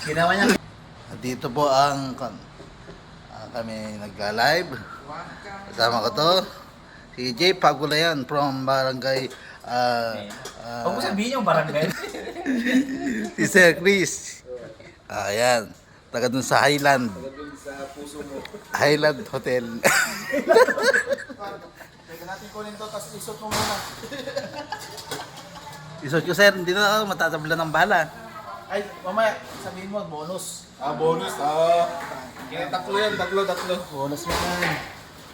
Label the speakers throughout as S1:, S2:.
S1: Ginawa niya.
S2: Dito po ang kami nagla-live. Kasama ko to. Si Jay Pagulayan from Barangay
S1: Huwag mo sabihin yung barangay.
S2: si Sir Chris. Ayan. Taga dun sa Highland. Highland Hotel.
S3: Teka natin kunin to, tapos isot mo muna.
S2: Isot ko sir, hindi na ako matatabla ng bala.
S3: Ay, mamaya, sabihin mo, bonus.
S4: Bonus. Tatlo yan, tatlo.
S3: Bonus mo yan.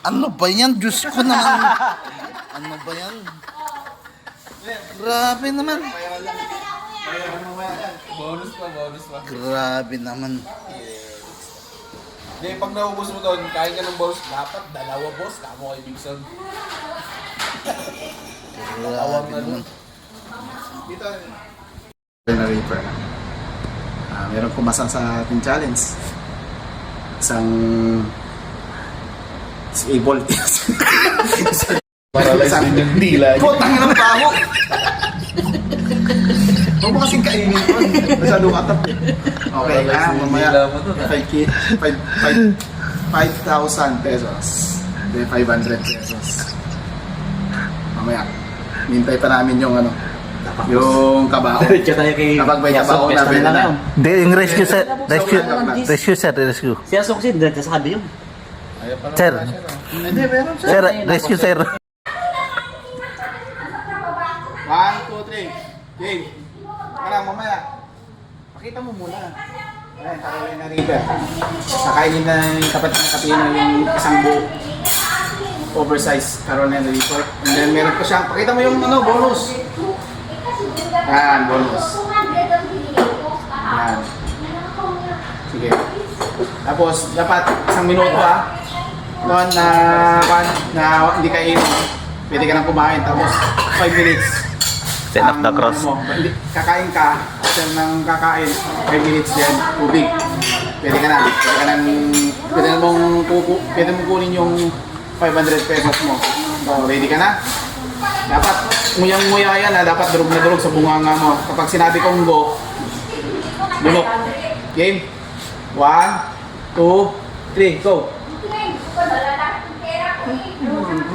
S2: Ano ba yan? Diyos ko naman. Ano ba yan? Grabe naman.
S4: Bonus pa.
S2: Grabe naman.
S4: Hindi, pag naubos mo doon, kain ka ng bonus, dapat dalawa boss, kamo kay Bigson.
S2: Grabe naman.
S4: Dito.
S3: Na Reaper. Meron kumasa sa ating challenge. Isang able
S4: Paralyze din yung dila.
S3: Putang ng baho! Huwag mo kasing kainin ko. Masyado katap. Okay, mamaya 5,000 pesos. Then 500 pesos. Mamaya, nintay pa namin yung yung kabao. Kapag may kabao na pwede na.
S2: Hindi, yung rescue sir. Rescue.
S1: Si Asok si Dad sa sabi yung.
S2: Sir.
S3: Hindi, meron siya.
S2: Sir, rescue sir.
S3: 1, 2, 3. Game. Parang mamaya. Pakita mo muna. Ayan, Carolina River. Nakainin na yung kapatid ng Kapino yung isang buo. Oversized Carolina River. And then meron pa siya. Pakita mo yung bonus. Yan, bonus. Yan. Sige. Tapos, dapat isang minuto noon na hindi ka inom. Pwede ka nang kumain. Tapos, 5 minutes.
S2: Set up the cross.
S3: Kakain ka. After nang kakain, 5 minutes din. Tubig. Pwede ka na. Pwede mong kunin yung 500 pesos mo. So, ready ka na? Dapat nguyang-nguya yan dapat durog na durog sa bunganga mo. Kapag sinabi kong go, bulok. Game? 1, 2, 3, go!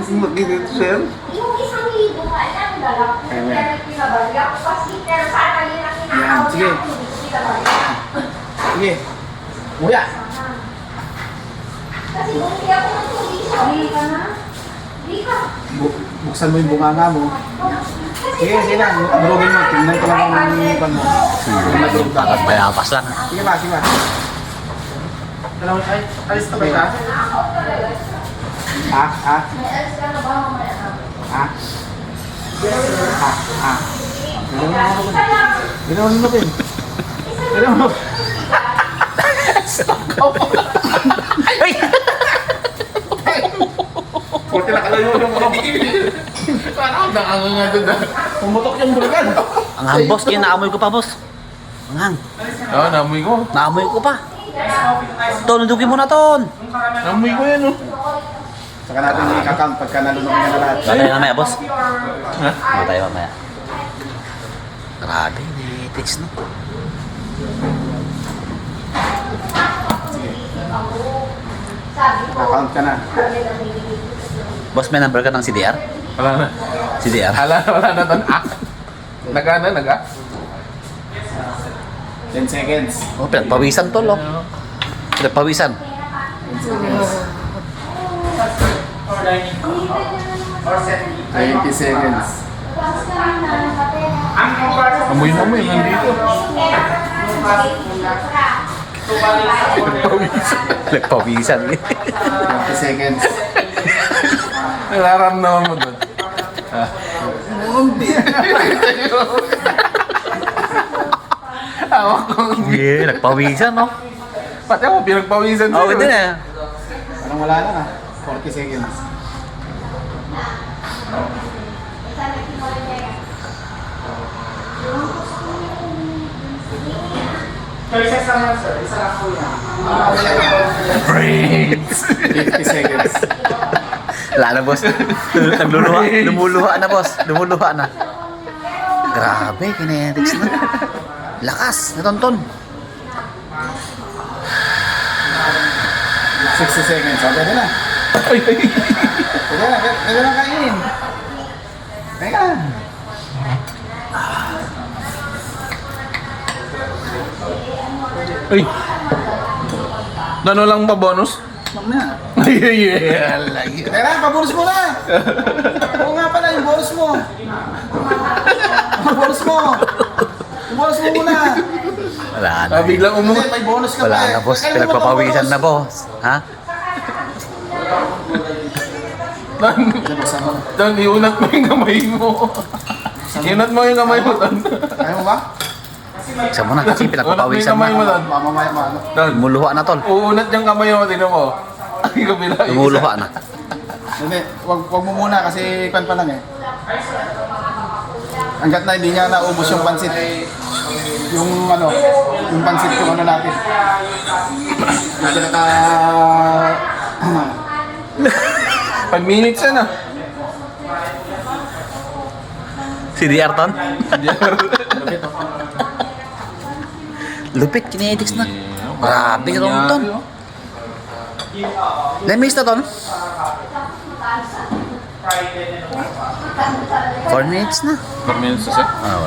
S2: Mag-init sir.
S5: Yung 1,000 nga lang, dala ko. Pero pinabalya ko kasi, pero sana yun ang
S3: Yan, sige. Sige. Nguya.
S5: Kasi kung hindi ako natuloy, sabi ka na. Hindi ka.
S3: Buksan mo yung bunganga mo. Sige lang. Durugin mo. Tingnan ko lang yung pan mo. Madurog ka.
S2: Payapas lang.
S3: Sige ba. Alis na ba ka? Ha?
S5: May alas ka na ba mamaya na?
S3: Ha? Ginawa mo pin. Ginawa mo. Stop ka po.
S4: Kunti na kalayo yung mga parang nakanganga doon.
S3: Pumutok yung bulagan.
S1: Ang hang boss, kaya naamoy ko pa boss. Ang hang.
S4: Oo, namoy ko.
S1: Naamoy ko pa. Ton, nudugin mo na ton.
S4: Namoy ko yan,
S3: Saka natin i-count pagka nalunok na lahat.
S1: Matay mamaya boss. Ha? Matay mamaya. Grabe, netics no.
S3: Count ka na.
S1: Boss, may number ka ng CDR?
S4: Wala na.
S1: CDR?
S4: Wala na doon. Naga.
S3: 10 seconds.
S1: Oh, pinagpawisan tol oh. Pinagpawisan.
S3: 10 seconds. 20 seconds.
S4: Amoy, nandito.
S1: Pinagpawisan.
S3: 20 seconds.
S4: Nararamdaman mo doon. Hawak ko.
S1: Yeah, nagpawisan no.
S4: Pati ako, pinagpawisan
S1: Oh, hindi na.
S3: Parang wala na 40 seconds. Choices naman sir, isa lang po yan. 50 seconds.
S1: Wala na boss. Lumuluha na boss. Lumuluha na. Grabe, kinetics na.
S2: Lakas na Tonton.
S3: 60 seconds. O, pwede na. Pwede na kainin. Teka.
S4: Ay. Ano lang ba bonus?
S3: Mamaya.
S4: Yeah, lagi.
S3: Teka, paborus mo na. Oo nga pala, yung bonus mo. Yung bonus mo. Yung bonus mo muna.
S2: Wala na.
S4: Biglang
S3: Hindi,
S4: umungot.
S3: may bonus ka
S2: Wala
S3: pa eh.
S2: na boss.
S3: Kailan mo
S2: Pinagpapawisan
S3: ba
S2: na boss. Ha?
S4: Don, iunat mo yung kamay mo. Iunat mo yung kamay mo, Don.
S3: Ayaw mo ba?
S2: Isa mo na kasi pinagpapawisan
S4: Unat mo yung kamay mo,
S2: na.
S4: Don.
S3: Mamamaya mo ano.
S4: Don,
S2: Lumuluha na tol.
S4: uunat yung kamay mo, tingnan mo. Ay, kabila.
S2: Lumuluha na.
S3: Hindi, wag mo muna kasi pan pa lang eh. Hanggat na hindi niya naubos yung pansit. Yung ano, yung pansit yung ano natin. Yung pinaka...
S4: 5 minutes yan ah.
S2: Si DR ton? Lupit, kinetics na. Grabe ka Tonton. Lemis na ton? 4 minutes na.
S4: 4 minutes na siya.
S2: Ah,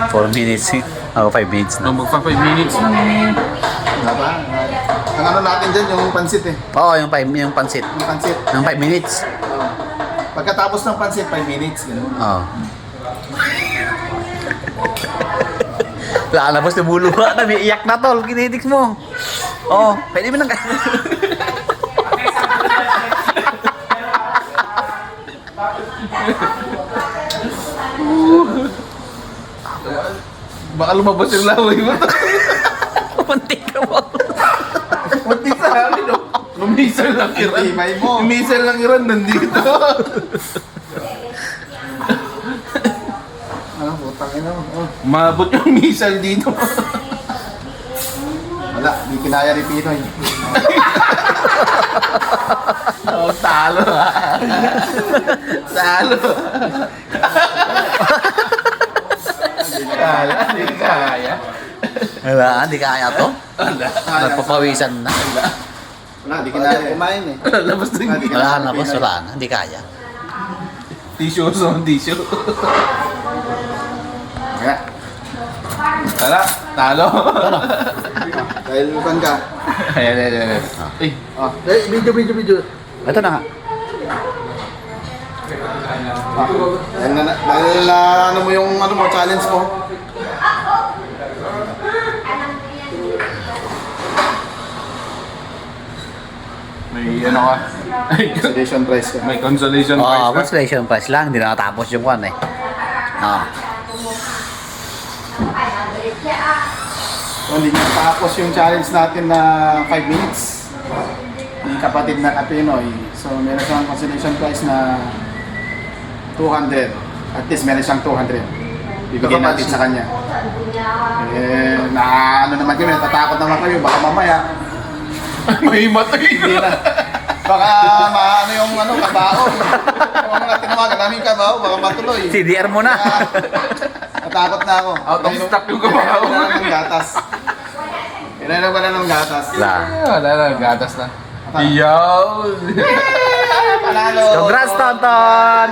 S2: 4 minutes. 5 minutes na.
S4: Magpa 5 minutes na.
S3: Wala ba? Ang ano natin dyan, yung pansit eh.
S2: Oo, yung pansit.
S3: Yung pansit.
S2: Ng 5 minutes.
S3: Pagkatapos ng pansit, 5 minutes. Ganun.
S2: Oo. Wala na boss, lumuluha na. May iyak na tol, kinetics mo. Oo, pwede mo nang...
S4: Baka lumabas yung laway mo.
S2: Muntik ka mo.
S4: Munti sa amin, no? Lumisal lang iran.
S3: Tibay mo.
S4: Lumisal lang iran nandito.
S3: Ano, putang ina mo. Oh.
S4: Mabot yung misal dito.
S3: Wala, di kinaya ni Pinoy.
S4: Oh, talo. Talo. Kala, hindi kaya.
S2: Wala, hindi kaya to.
S4: Wala.
S2: Nagpapawisan na.
S3: Wala, di kinaya. Kumain eh.
S4: Labas na yung
S2: Wala na boss, wala na. Hindi kaya.
S4: tissue. Tissue.
S3: Kaya,
S4: Tala, talo.
S3: dahil bukan ka.
S4: Ayan. Ay,
S3: Oh, video.
S2: Ito na nga.
S3: Dahil na ano mo yung ano mo, challenge mo.
S4: may ano ka.
S3: Consolation prize ka.
S4: May consolation
S2: Oo,
S4: prize ka.
S2: consolation prize lang. Hindi na natapos yung one eh. Oo.
S3: So, hindi niya tapos yung challenge natin na 5 minutes. Yung kapatid na Pinoy. So, meron siyang consolation prize na 200. At least meron siyang 200. Bibigyan natin sa kanya. Eh, na ano naman kami, natatakot naman kami. Baka mamaya,
S4: May matay.
S3: hindi na. Baka maano yung ano, kabao. Kung mga tinawagan namin kabao, baka matuloy.
S2: CDR mo na.
S3: Kaya, natakot na ako.
S4: Out of stock yung kabaho.
S3: Kailangan ng gatas. Kailangan ko na ng gatas.
S2: Wala.
S4: Wala na, gatas na. Iyaw!
S3: Panalo!
S2: Congrats, Tonton!